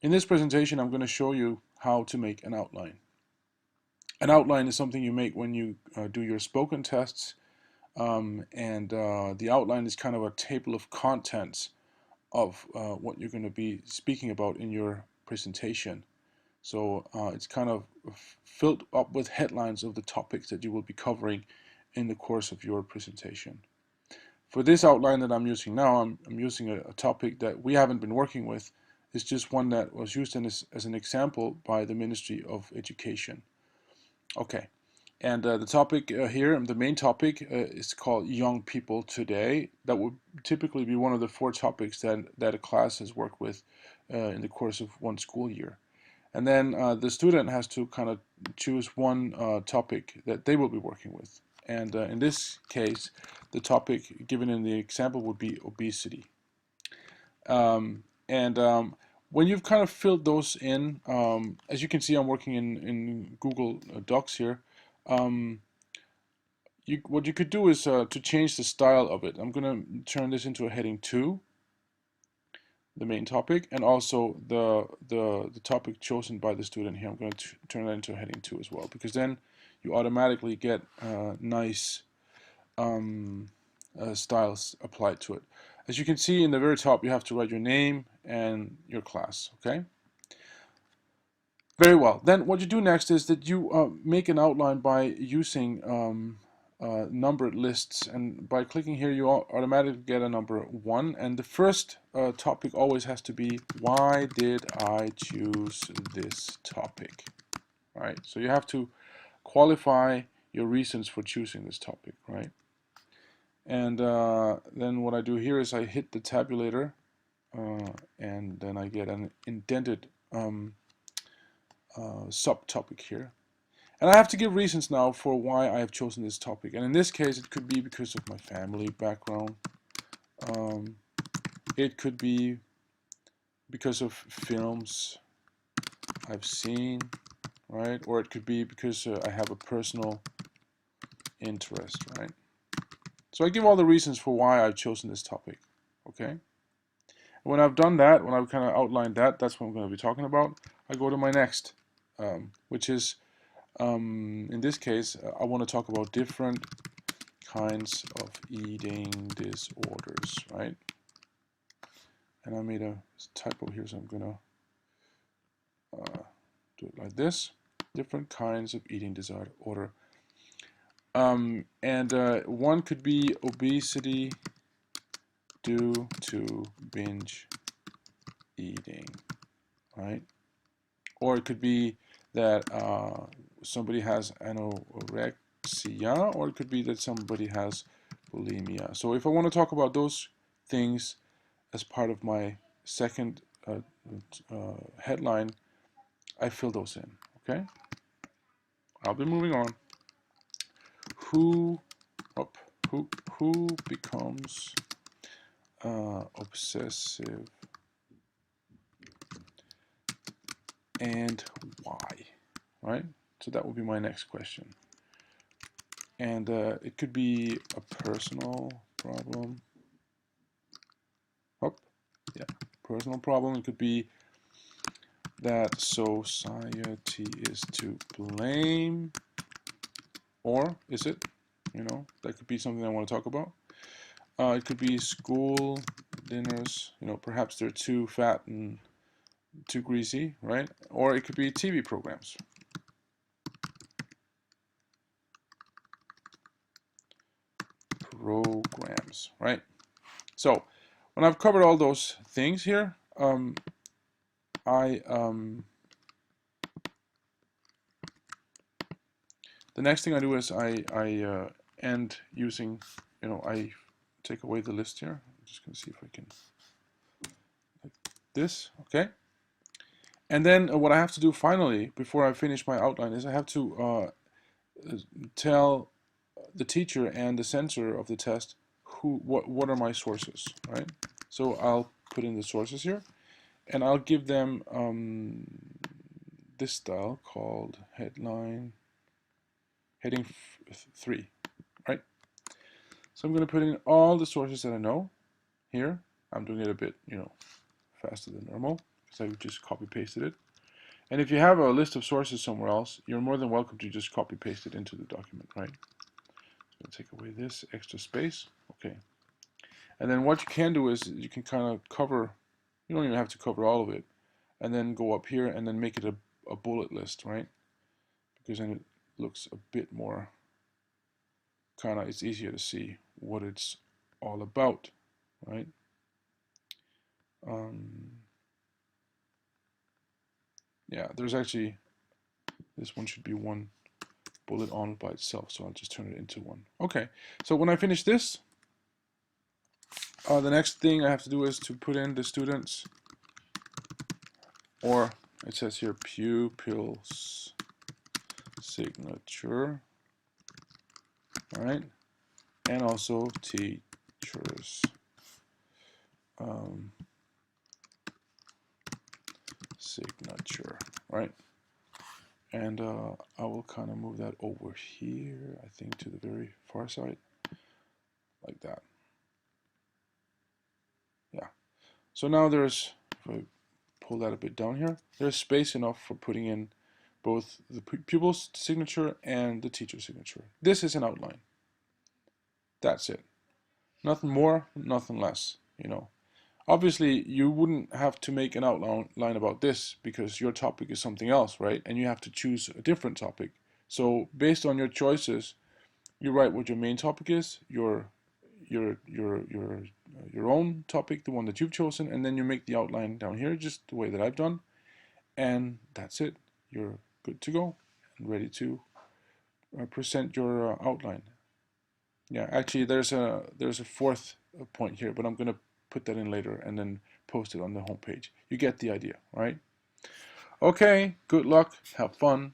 In this presentation, I'm going to show you how to make an outline. An outline is something you make when you do your spoken tests, and the outline is kind of a table of contents of what you're going to be speaking about in your presentation. So it's kind of filled up with headlines of the topics that you will be covering in the course of your presentation. For this outline that I'm using now, I'm using a topic that we haven't been working with. It's just one that was used as an example by the Ministry of Education. Okay, and the topic here, the main topic, is called Young People Today. That would typically be one of the 4 topics that a class has worked with in the course of one school year. And then the student has to kind of choose one topic that they will be working with. And in this case, the topic given in the example would be obesity. And when you've kind of filled those in, as you can see, I'm working in Google Docs here. What you could do is to change the style of it. I'm going to turn this into a heading 2, the main topic, and also the topic chosen by the student here. I'm going to turn that into a heading 2 as well, because then you automatically get nice styles applied to it. As you can see in the very top, you have to write your name and your class. Okay. Very well. Then what you do next is that you make an outline by using numbered lists, and by clicking here you automatically get a number 1, and the first topic always has to be, why did I choose this topic? Right, so you have to qualify your reasons for choosing this topic, right? And then what I do here is I hit the tabulator, and then I get an indented subtopic here. And I have to give reasons now for why I have chosen this topic. And in this case, it could be because of my family background. It could be because of films I've seen, right? Or it could be because I have a personal interest, right? So I give all the reasons for why I've chosen this topic, okay? When I've done that, when I've kind of outlined that, that's what I'm going to be talking about. I go to my next, which is, in this case, I want to talk about different kinds of eating disorders, right? And I made a typo here, so I'm going to do it like this. Different kinds of eating disorder. And one could be obesity due to binge eating, right? Or it could be that somebody has anorexia, or it could be that somebody has bulimia. So if I want to talk about those things as part of my second headline, I fill those in, okay? I'll be moving on. Who, oh, who becomes obsessive and why, right? So that would be my next question. And it could be a personal problem. Oh, yeah, personal problem. It could be that society is to blame, or is it? You know, that could be something I want to talk about. It could be school dinners. You know, perhaps they're too fat and too greasy, right? Or it could be TV programs. Programs, right? So when I've covered all those things here, I the next thing I do is I end using, you know, I take away the list here. I'm just going to see if I can, like this, okay? And then what I have to do finally, before I finish my outline, is I have to tell the teacher and the censor of the test what are my sources, right? So I'll put in the sources here, and I'll give them this style called heading 3, right? So I'm going to put in all the sources that I know here. I'm doing it a bit, you know, faster than normal because I just copy pasted it. And if you have a list of sources somewhere else, you're more than welcome to just copy paste it into the document, right? I'm going to take away this extra space. Okay. And then what you can do is you can kind of cover, you don't even have to cover all of it, and then go up here and then make it a bullet list, right? Because then it looks a bit more kind of, it's easier to see what it's all about, right? Yeah, there's actually, this one should be one bullet on by itself, so I'll just turn it into one. Okay, so when I finish this, the next thing I have to do is to put in the students, or it says here pupils signature, all right, and also teachers signature, right? And I will kind of move that over here, I think, to the very far side, like that. Yeah. So now there's, if I pull that a bit down here, there's space enough for putting in both the pupil's signature and the teacher's signature. This is an outline. That's it. Nothing more, nothing less, you know. Obviously, you wouldn't have to make an outline about this because your topic is something else, right? And you have to choose a different topic. So based on your choices, you write what your main topic is, your own topic, the one that you've chosen, and then you make the outline down here just the way that I've done, and that's it. You're good to go and ready to present your outline. Yeah, actually, there's a fourth point here, but I'm gonna put that in later and then post it on the homepage. You get the idea, right? Okay, good luck, have fun.